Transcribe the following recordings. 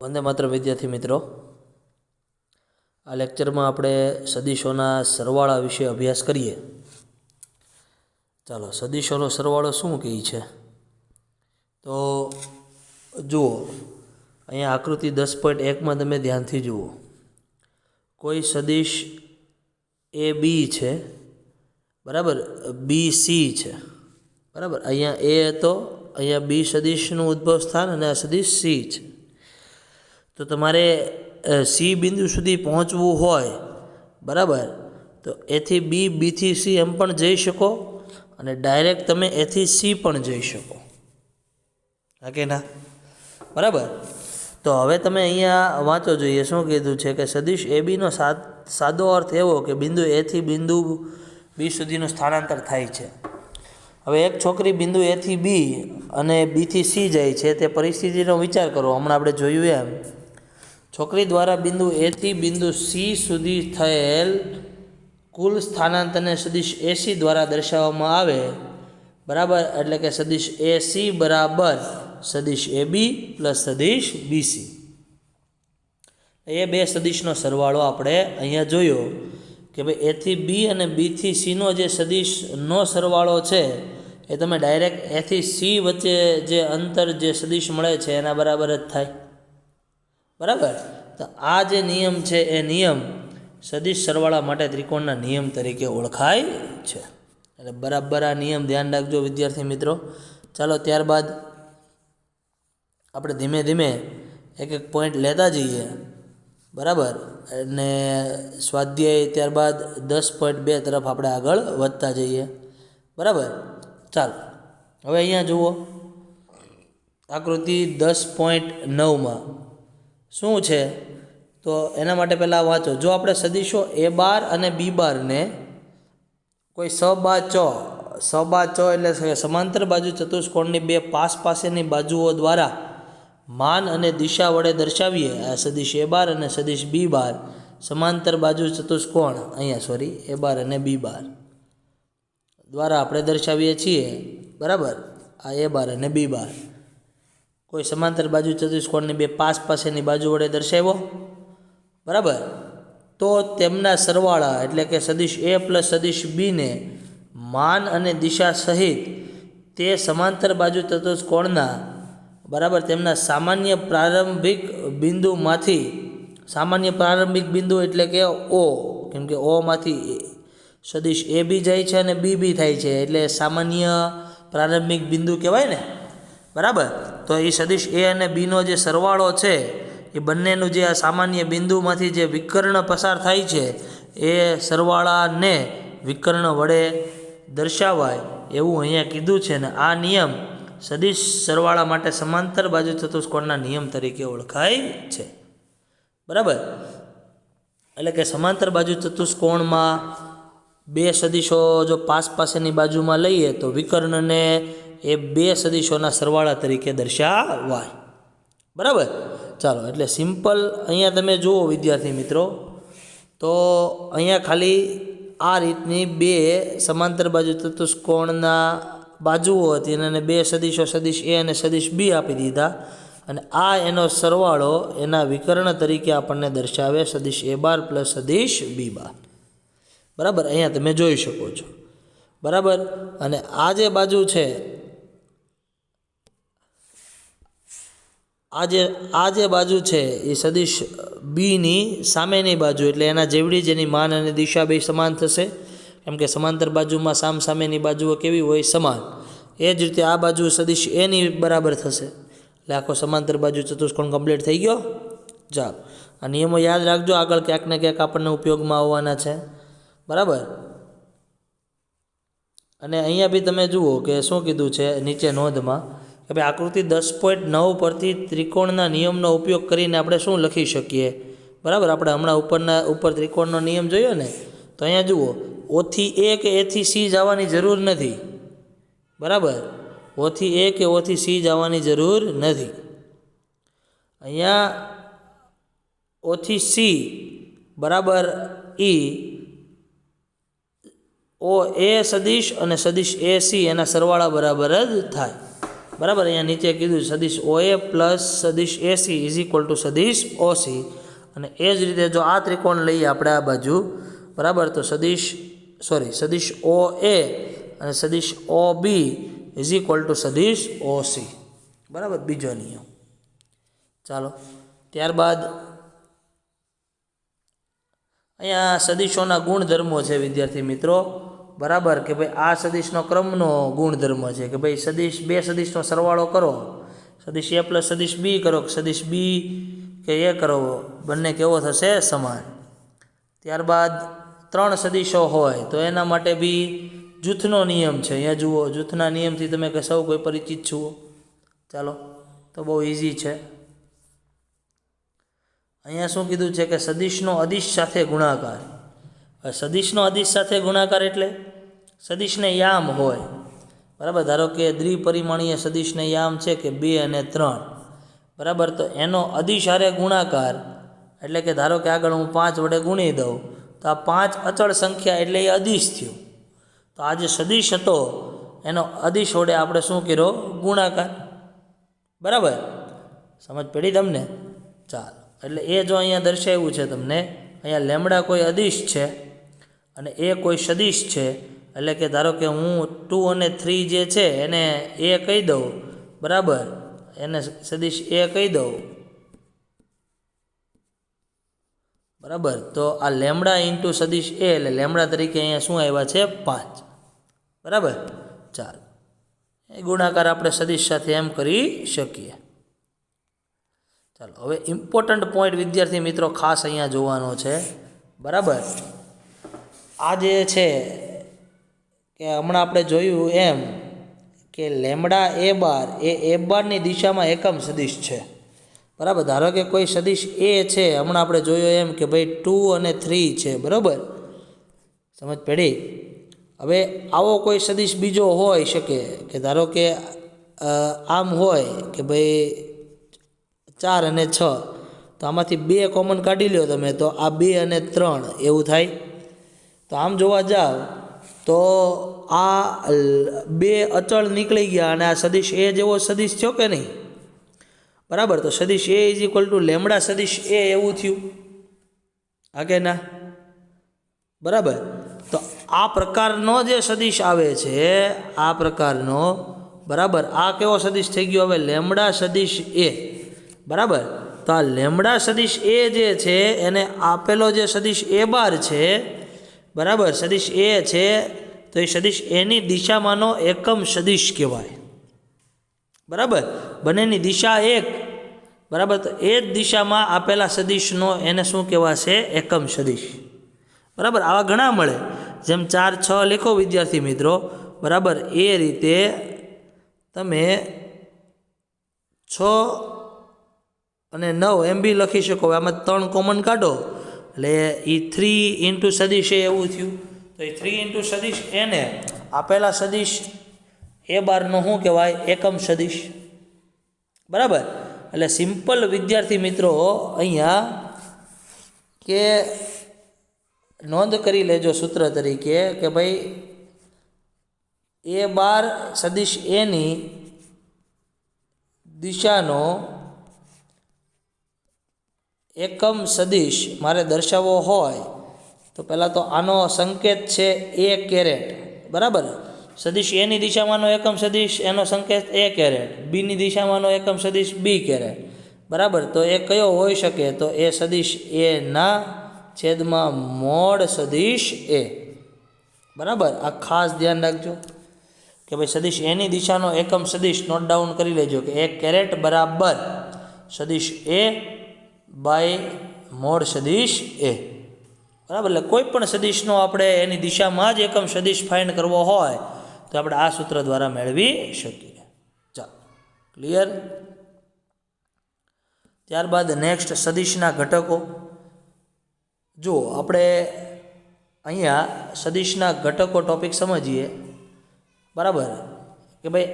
वंदे मातरम विद्यार्थी मित्रों, आ लेक्चर में આપણે સદિશોના સરવાળા વિશે અભ્યાસ કરીએ। ચાલો, સદિશોનો સરવાળો શું કહે છે? તો જુઓ, અહીંયા આકૃતિ 10.1 માં તમે ધ્યાનથી જુઓ। કોઈ સદિશ એ બી છે, બરાબર, બી સી છે, બરાબર। અહીંયા એ હતો, અહીંયા બી સદિશનું ઉદ્ભવ સ્થાન અને આ સદિશ સી છે। तो तमारे सी बिंदु सुधी पहोंचवू होय, बराबर, तो ए थी बी, बी थी सी एम पण जई शको अने डायरेक्ट तमे ए थी सी पण जई शको, हा के ना, बराबर। तो हवे तमे अहींया वांचो जोईए शुं कीधुं छे के सदिश ए बी नो सादो अर्थ एवो के बिंदु ए थी बिंदु बी सुधीनुं स्थानांतर थाय छे। हवे एक छोकरी बिंदु ए थी बी अने बी थी सी जाय छे ते परिस्थितिनो विचार करो। हमणां आपणे जोयुं एम छोकरी द्वारा बिंदु ए थी बिंदु सी सुधी थयेल कुल स्थानांतर ने सदिश ए सी द्वारा दर्शाववामां आवे, बराबर। एटले के सदिश ए सी बराबर सदिश ए बी प्लस सदिश बी सी। ए बे सदिशनो सरवाळो आपणे अहींया जोयो के भाई ए थी बी अने बी थी सी नो जे सदिश नो सरवाळो छे ए तमे डायरेक्ट ए थी सी वच्चे जे अंतर जे सदिश मळे छे एना बराबर ज थाय, बराबर। तो आ जे नियम है ए नियम सदिश सरवाळा माटे त्रिकोणना नियम तरीके ओळखाय छे। एटले बराबर आ नियम ध्यान राखजो विद्यार्थी मित्रों। चलो, त्यारबाद आपणे धीमे धीमे एक एक पॉइंट लेता जईए, बराबर। अने स्वाध्याय त्यारबाद 10.2 तरफ आपणे आगळ वधता जईए, बराबर। चालो, हवे अहींया जुओ आकृति 10.9 में શું છે? તો એના માટે પહેલાં વાંચો। જો આપણે સદિશો એ બાર અને બી બારને કોઈ સબાચો એટલે સમાંતર બાજુ ચતુષ્કોણની બે પાસેની બાજુઓ દ્વારા માન અને દિશા વડે દર્શાવીએ। આ સદિશ એ બાર અને સદિશ બી બાર સમાંતર બાજુ ચતુષ્કોણ, અહીંયા સોરી, એ બાર અને બી બાર દ્વારા આપણે દર્શાવીએ છીએ, બરાબર। આ એ બાર અને બી બાર कोई समांतर बाजू चतुष्कोण ने बे पासेनी बाजू वडे दर्शाव्यो, बराबर। तो तेमना सरवाळा एटले के सदिश ए प्लस सदिश बी ने मान अने दिशा सहित ते समांतर बाजू चतुष्कोणना, बराबर, तेमना सामान्य प्रारंभिक बिंदुमांथी, सामान्य प्रारंभिक बिंदु एटले के ओ, केम के ओ मांथी सदिश ए बी जाय छे अने बी बी थाय छे एटले सामान्य प्रारंभिक बिंदु कहेवाय ने, बराबर। तो ये सदिश ए अने बी नो जे सरवाळो छे ए बंनेनुं जे आ सामान्य बिंदुमांथी जे विकर्ण पसार थाय छे ए सरवाळाने विकर्ण वडे दर्शावाय एवुं अहींया कीधुं छे ने आ नियम सदिश सरवाळा माटे समांतर बाजू चतुष्कोणना नियम तरीके ओळखाय छे, बराबर। एटले के समांतर बाजू चतुष्कोणमां बे सदिशो जो पासेनी बाजुमां लईए तो विकर्णने ए बे सदिशोना सरवाळा तरीके दर्शावाय, बराबर। चालो, एटले सिंपल अहींया तमे जुओ विद्यार्थी मित्रों, तो अहींया खाली आ रीतनी बे समांतर बाजू चतुष्कोणना बाजुओ हती अने बे सदिशो सदिश ए अने सदिश बी आपी दीधा अने आ एनो सरवाळो एना विकर्ण तरीके आपणने दर्शावे सदिश ए बार प्लस सदिश बी बार, बराबर। अहींया तमे जोई शको छो, बराबर। अने आ जे बाजू छे आजे बाजू है ये सदिश बी नी सामेनी बाजू एटले एना जेवड़ी जेनी मान अने दिशा बे समान थशे, केम के समांतर बाजू में सामेनी बाजुओ केवी होय, समान। ए ज रीते आ बाजू सदिश ए नी बराबर थशे एटले आखो समांतर बाजू चतुष्कोण कम्प्लीट थई गयो। चालो, आ नियमो याद राखजो, आगळ क्यांक ने क्यांक आपणने उपयोगमां आववाना छे, बराबर। अने अहींया बी तमे जुओ के शुं कीधुं छे नीचे नोंधमां कि भाई आकृति 10.9 परथी त्रिकोणना नियमनो उपयोग करीने आपणे शुं लखी शकीए, बराबर। आपणे हमणां ऊपर त्रिकोणनो नियम जोयो ने, तो अहींया जुओ ओ थी ए के ए थी सी जवानी जरूर नथी, बराबर। ओ थी ए के ओ थी सी जवानी जरूर नथी। अहींया ओ थी सी बराबर ई ओ ए सदिश अने सदिश ए सी एना सरवाळा बराबर ज थाय, બરાબર, અહીંયા નીચે કીધું સદિશ OA પ્લસ સદિશ AC ઇઝ ઇક્વલ ટુ સદિશ OC, અને એ જ રીતે જો આ ત્રિકોણ લઈએ આપણે આ બાજુ, બરાબર, તો સદિશ OA અને સદિશ OB ઇઝ ઇક્વલ ટુ સદિશ OC, બરાબર, બીજો નિયમ. ચાલો ત્યારબાદ અહીંયા સદિશોના ગુણધર્મો છે વિદ્યાર્થી મિત્રો, બરાબર, કે ભાઈ આ સદિશનો ક્રમનો ગુણધર્મ છે કે ભાઈ બે સદિશનો સરવાળો કરો, સદિશ A પ્લસ સદિશ B કરો, સદિશ B કે A કરો, બંને કેવો થશે? સમાન. ત્યારબાદ 3 સદિશો હોય તો એના માટે બી જૂથનો નિયમ છે. અહીંયા જુઓ, જૂથના નિયમથી તમે કે સૌ કોઈ પરિચિત છો. ચાલો, તો બહુ ઇઝી છે. અહીંયા શું કીધું છે કે સદિશનો અદિશ સાથે ગુણાકાર. સદિશનો અદિશ સાથે ગુણાકાર એટલે સદિશને યામ હોય, બરાબર, ધારો કે દ્વિપરિમાણીય સદિશને યામ છે કે 2 અને 3, બરાબર, તો એનો અદિશ હારે ગુણાકાર એટલે કે ધારો કે આગળ હું 5 વડે ગુણી દઉં તો આ 5 અચળ સંખ્યા એટલે એ અદિશ થયું. તો આ જે સદિશ હતો એનો અદિશ વડે આપણે શું કર્યો? ગુણાકાર. બરાબર, સમજ પડી તમને? ચાલો, એટલે એ જો અહીંયા દર્શાવ્યું છે તમને, અહીંયા લેમડા કોઈ અદિશ છે અને એ કોઈ સદિશ છે, એટલે કે ધારો કે હું 2 અને 3 જે છે એને એ કહી દઉં, બરાબર, એને સદિશ એ કહી દઉં, બરાબર, તો આ લેમડા ઇન્ટુ સદિશ એ એટલે લેમડા તરીકે અહીંયા શું આવ્યા છે? 5. બરાબર, ચાલો, એ ગુણાકાર આપણે સદિશ સાથે એમ કરી શકીએ. ચાલો, હવે ઇમ્પોર્ટન્ટ પોઈન્ટ વિદ્યાર્થી મિત્રો ખાસ અહીંયા જોવાનો છે. બરાબર, આ જે છે કે હમણાં આપણે જોયું એમ કે lambda A bar A A બારની દિશામાં એકમ સદિશ છે. બરાબર, ધારો કે કોઈ સદિશ A છે, હમણાં આપણે જોયું એમ કે ભાઈ 2 અને 3 છે. બરાબર, સમજ પડી? હવે આવો કોઈ સદિશ બીજો હોઈ શકે કે ધારો કે આમ હોય કે ભાઈ 4 અને 6, તો આમાંથી 2 કોમન કાઢી લ્યો તમે, તો આ 2 અને 3 એવું થાય. તો આમ જોવા જાવ તો આ 2 અચળ નીકળી ગયા અને આ સદિશ A જેવો સદિશ થયો કે નહીં? બરાબર, તો સદિશ A is equal to lambda સદિશ A એવું થયું, હા કે ના? બરાબર, તો આ પ્રકારનો જે સદિશ આવે છે, આ પ્રકારનો, બરાબર, આ કેવો સદિશ થઈ ગયો? હવે લેમડા સદિશ A. બરાબર, તો આ લેમડા સદિશ A જે છે એને આપેલો જે સદિશ A બાર છે, બરાબર, સદિશ A છે, તો એ સદિશ એની દિશામાંનો એકમ સદિશ કહેવાય. બરાબર, બંનેની દિશા એક, બરાબર, તો એ જ દિશામાં આપેલા સદિશનો એને શું કહેવાશે? એકમ સદિશ. બરાબર, આવા ઘણા મળે, જેમ 4, 6 લખો વિદ્યાર્થી મિત્રો, બરાબર, એ રીતે તમે 6 અને 9 એમ બી લખી શકો. આમાં 3 કોમન કાઢો એટલે એ 3 ઇન્ટુ સદિશ એ એવું થયું. તો એ 3 ઇન્ટુ સદિશ એને આપેલા સદિશ A બારનો શું કહેવાય? એકમ સદિશ. બરાબર, એટલે સિમ્પલ વિદ્યાર્થી મિત્રો અહીંયા કે નોંધ કરી લેજો સૂત્ર તરીકે કે ભાઈ A બાર સદિશ એની દિશાનો એકમ સદિશ મારે દર્શાવવો હોય તો પહેલાં તો આનો સંકેત છે A કેરેટ. બરાબર, સદિશ એની દિશામાંનો એકમ સદિશ એનો સંકેત A કેરેટ, બીની દિશામાંનો એકમ સદિશ B કેરેટ. બરાબર, તો એ કયો હોઈ શકે? તો એ સદિશ A ના છેદમાં મોડ સદિશ A. બરાબર, આ ખાસ ધ્યાન રાખજો કે ભાઈ સદિશ એની દિશાનો એકમ સદિશ નોટ ડાઉન કરી લેજો કે A કેરેટ બરાબર સદિશ A બાય મોડ સદિશ A. બરાબર, એટલે કોઈ પણ સદિશનો આપણે એની દિશામાં જ એકમ સદિશ ફાઇન્ડ કરવો હોય તો આપણે આ સૂત્ર દ્વારા મેળવી શકીએ. ચાલો, ક્લિયર? ત્યારબાદ નેક્સ્ટ સદિશના ઘટકો. જો આપણે અહીંયા સદિશના ઘટકો ટોપિક સમજીએ. બરાબર, કે ભાઈ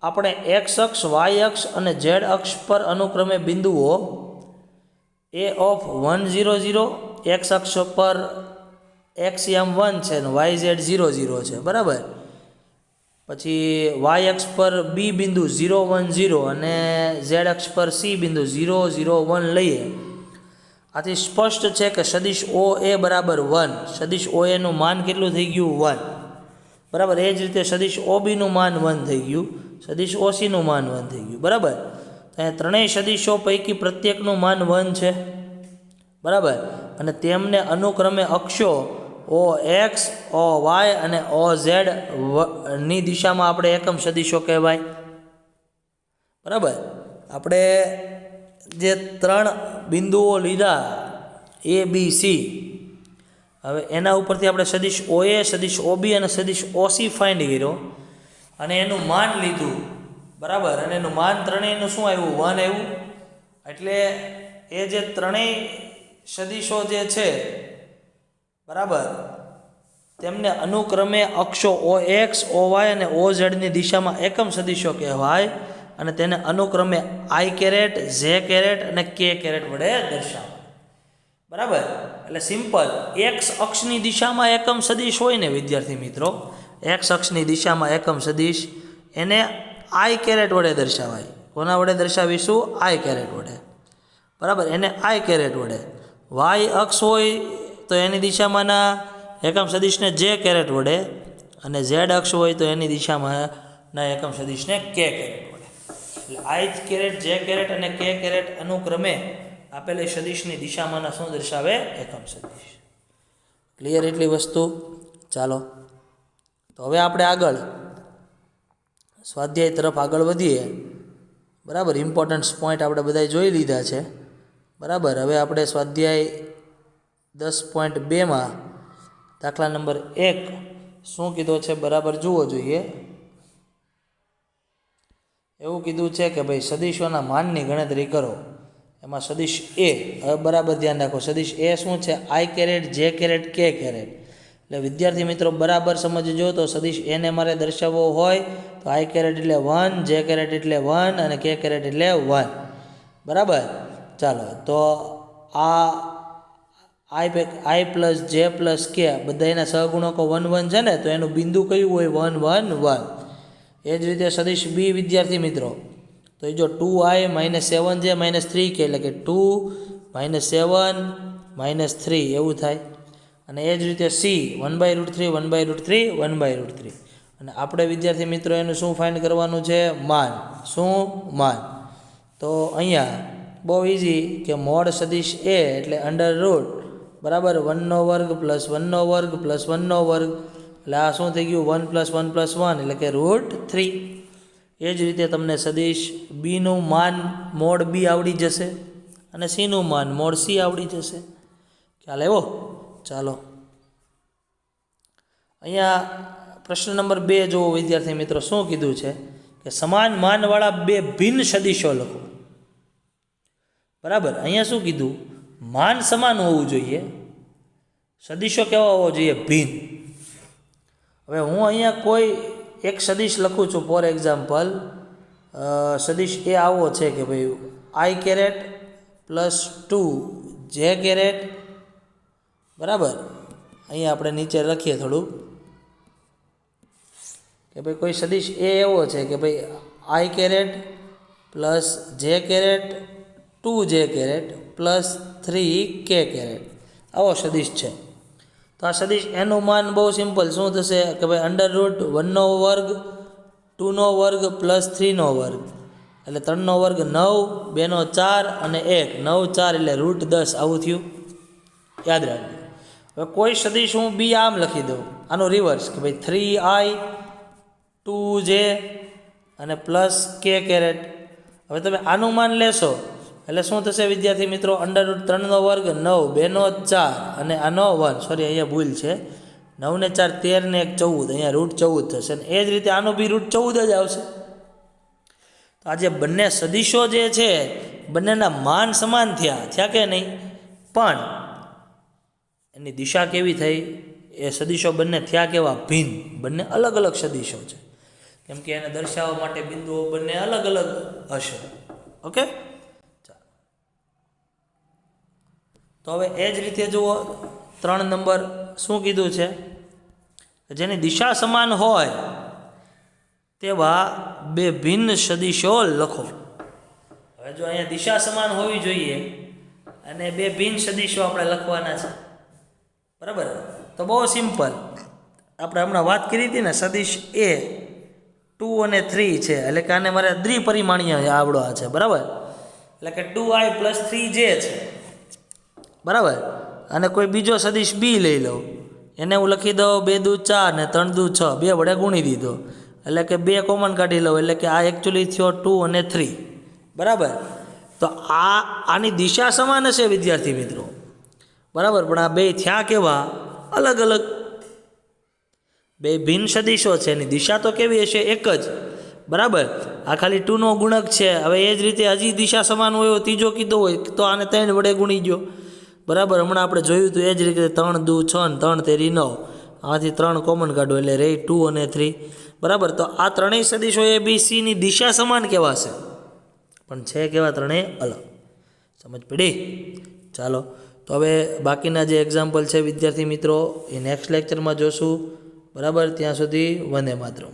આપણે એક્સ અક્ષ, વાય અક્ષ અને ઝેડ અક્ષ પર અનુક્રમે બિંદુઓ A ઓફ 1, 0, 0, એક્સ અક્ષ પર એક્સ એમ 1 છે અને વાય ઝેડ 0, 0 છે. બરાબર, પછી વાય અક્ષ પર બી બિંદુ 0 1 0 અને ઝેડ અક્ષ પર સી બિંદુ 0 0 1 લઈએ, આથી સ્પષ્ટ છે કે સદિશ ઓ એ બરાબર 1, સદિશ ઓ એનું માન કેટલું થઈ ગયું 1, બરાબર. એ જ રીતે સદિશ ઓ બીનું માન 1 થઈ ગયું, સદિશ ઓ સીનું માન 1 થઈ ગયું, બરાબર. અહીંયા ત્રણેય સદિશો પૈકી પ્રત્યેકનું માન 1 છે, બરાબર. અને તેમને અનુક્રમે અક્ષો ઓ એક્સ, ઓ વાય અને ઓ ઝેડ ની દિશામાં આપણે એકમ સદિશો કહેવાય, બરાબર. આપણે જે ત્રણ બિંદુઓ લીધા એ બી સી, હવે એના ઉપરથી આપણે સદિશ ઓ એ, સદિશ ઓ બી અને સદિશ ઓ સી ફાઇન્ડ કર્યો અને એનું માન લીધું, બરાબર. અને એનું માન ત્રણેયનું શું આવ્યું 1 આવ્યું. એટલે એ જે ત્રણેય સદિશો જે છે, બરાબર, તેમને અનુક્રમે અક્ષો ઓ એક્સ, ઓ વાય અને ઓ ઝેડની દિશામાં એકમ સદિશો કહેવાય અને તેને અનુક્રમે આઈ કેરેટ, ઝે કેરેટ અને કે કેરેટ વડે દર્શાવાય, બરાબર. એટલે સિમ્પલ, એક્સ અક્ષની દિશામાં એકમ સદિશ હોય ને વિદ્યાર્થી મિત્રો, એક્સ અક્ષની દિશામાં એકમ સદિશ એને આઈ કેરેટ વડે દર્શાવાય. કોના વડે દર્શાવીશું? આઈ કેરેટ વડે, બરાબર. એને આઈ કેરેટ વડે. વાય અક્ષ હોય તો એની દિશામાંના એકમ સદિશને જે કેરેટ વડે અને ઝેડ અક્ષ હોય તો એની દિશામાંના એકમ સદિશને કે કેરેટ વડે. એટલે આઈ કેરેટ, જે કેરેટ અને કે કેરેટ અનુક્રમે આપેલી સદિશની દિશામાંના શું દર્શાવે? એકમ સદિશ. ક્લિયર એટલી વસ્તુ? ચાલો તો હવે આપણે આગળ સ્વાધ્યાય તરફ આગળ વધીએ, બરાબર. ઇમ્પોર્ટન્સ પોઈન્ટ આપણે બધા જોઈ લીધા છે, બરાબર. હવે આપણે સ્વાધ્યાય 10.2માં દાખલા નંબર 1 શું કીધો છે બરાબર જોવો જોઈએ. એવું કીધું છે કે ભાઈ સદિશોના માનની ગણતરી કરો. એમાં સદિશ એ, હવે બરાબર ધ્યાન રાખો, સદિશ એ શું છે? આઈ કેરેટ, જે કેરેટ, કે કેરેટ. એટલે વિદ્યાર્થી મિત્રો બરાબર સમજજો. તો સદિશ એને મારે દર્શાવવો હોય તો આઈ કેરેટ એટલે 1, જે કેરેટ એટલે 1 અને કે કેરેટ એટલે 1, બરાબર. ચાલો તો આ આઈ પ્લસ જે પ્લસ કે બધા એના સહગુણકો 1 1 છે ને, તો એનું બિંદુ કયું હોય? 1 1 1. એ જ રીતે સદિશ બી વિદ્યાર્થી મિત્રો, તો એ જો 2i -7 છે -3 કે, એટલે કે 2 -7 -3 એવું થાય. અને એ જ રીતે સી 1/√3 1/√3 1/√3. અને આપણે વિદ્યાર્થી મિત્રો એનું શું ફાઇન્ડ કરવાનું છે? માન. શું? માન. તો અહીંયા બહુ ઇઝી કે મોડ સદિશ એ એટલે અંડર રૂટ, બરાબર, 1/2 + 1/2 + 1/2. એટલે આ શું થઈ ગયું? 1 + 1 + 1 એટલે કે √3. એ જ રીતે તમને સદિશ બીનું માન મોડ બી આવડી જશે અને સીનું માન મોડ સી આવડી જશે. ખ્યાલ આવ્યો? ચાલો અહીંયા પ્રશ્ન નંબર 2 જુઓ વિદ્યાર્થી મિત્રો, શું કીધું છે કે સમાન માનવાળા બે ભિન્ન સદિશો લખો, બરાબર. અહીંયા શું કીધું? માન સમાન હોવું જોઈએ, સદિશો કેવા હોવો જોઈએ? ભિન્ન. હવે હું અહીંયા કોઈ એક સદિશ લખું છું, ફોર એક્ઝામ્પલ સદિશ એ આવો છે કે ભાઈ આઈ કેરેટ +2 જે કેરેટ, બરાબર. અહીંયા આપણે નીચે લખીએ થોડું કે ભાઈ કોઈ સદિશ એ એવો છે કે ભાઈ આઈ કેરેટ + જે કેરેટ 2 જે કેરેટ +3 કે કેરેટ, આવો સદિશ છે. તો આ સદિશ એનું માન બહુ સિમ્પલ શું થશે કે ભાઈ √1/2 2/2 + 3/2 એટલે 3/2 9, 2/4 અને 1 9 4 એટલે √10 આવું થયું. યાદ રાખજો. હવે કોઈ સદિશ હું બી આમ લખી દઉં, આનું રિવર્સ કે ભાઈ 3i 2j અને + કે કેરેટ. હવે તમે આનું માન લેશો એટલે શું થશે વિદ્યાર્થી મિત્રો? √3/2 9, 2/4 અને આનો 1, સોરી અહીંયા ભૂલ છે, 9 ને 4 13 ને 1 14, અહીંયા √14 થશે. અને એ જ રીતે આનું બી √14 જ આવશે. તો આ જે બંને સદિશો જે છે બંનેના માન સમાન થયા કે નહીં? પણ એની દિશા કેવી થઈ? એ સદિશો બંને થયા કેવા? ભિન્ન. બંને અલગ અલગ સદિશો છે, કેમ કે એને દર્શાવવા માટે બિંદુઓ બંને અલગ અલગ હશે. ઓકે, તો હવે એ જ રીતે જુઓ 3 નંબર શું કીધું છે? જેની દિશા સમાન હોય તેવા બે ભિન્ન સદીશો લખો. હવે જો અહીંયા દિશા સમાન હોવી જોઈએ અને બે ભિન્ન સદીશો આપણે લખવાના છે, બરાબર. તો બહુ સિમ્પલ, આપણે હમણાં વાત કરી હતી ને, સદીશ એ 2 અને 3 છે, એટલે કે આને મારે દ્વિપરિમાણીય આવડવા છે, બરાબર. એટલે કે 2i + 3j છે, બરાબર. અને કોઈ બીજો સદીશ બી લઈ લો, એને હું લખી દઉં 2 દૂ 4 ને 3 દૂ 6, 2 વડે ગુણી દીધો, એટલે કે 2 કોમન કાઢી લઉં, એટલે કે આ એકચ્યુઅલી થયો 2 અને 3, બરાબર. તો આની દિશા સમાન હશે વિદ્યાર્થી મિત્રો, બરાબર, પણ આ બે થયા કેવા અલગ અલગ, બે ભિન્ન સદીશો છે, એની દિશા તો કેવી હશે? એક જ, બરાબર. આ ખાલી 2 નો ગુણક છે. હવે એ જ રીતે હજી દિશા સમાન હોય, ત્રીજો કીધો હોય તો આને 3 વડે ગુણી ગયો, બરાબર. હમણાં આપણે જોયું હતું એ જ રીતે 3 દૂ 6 ને 3 તેરી 9, આમાંથી 3 કોમન કાઢો એટલે રહી 2 અને 3, બરાબર. તો આ ત્રણેય સદીશો એ બી સીની દિશા સમાન કહેવાશે, પણ છે કેવા? ત્રણેય અલગ. સમજ પડી? ચાલો, તો હવે બાકીના જે એક્ઝામ્પલ છે વિદ્યાર્થી મિત્રો એ નેક્સ્ટ લેક્ચરમાં જોશું, બરાબર. ત્યાં સુધી વંદે માતરમ.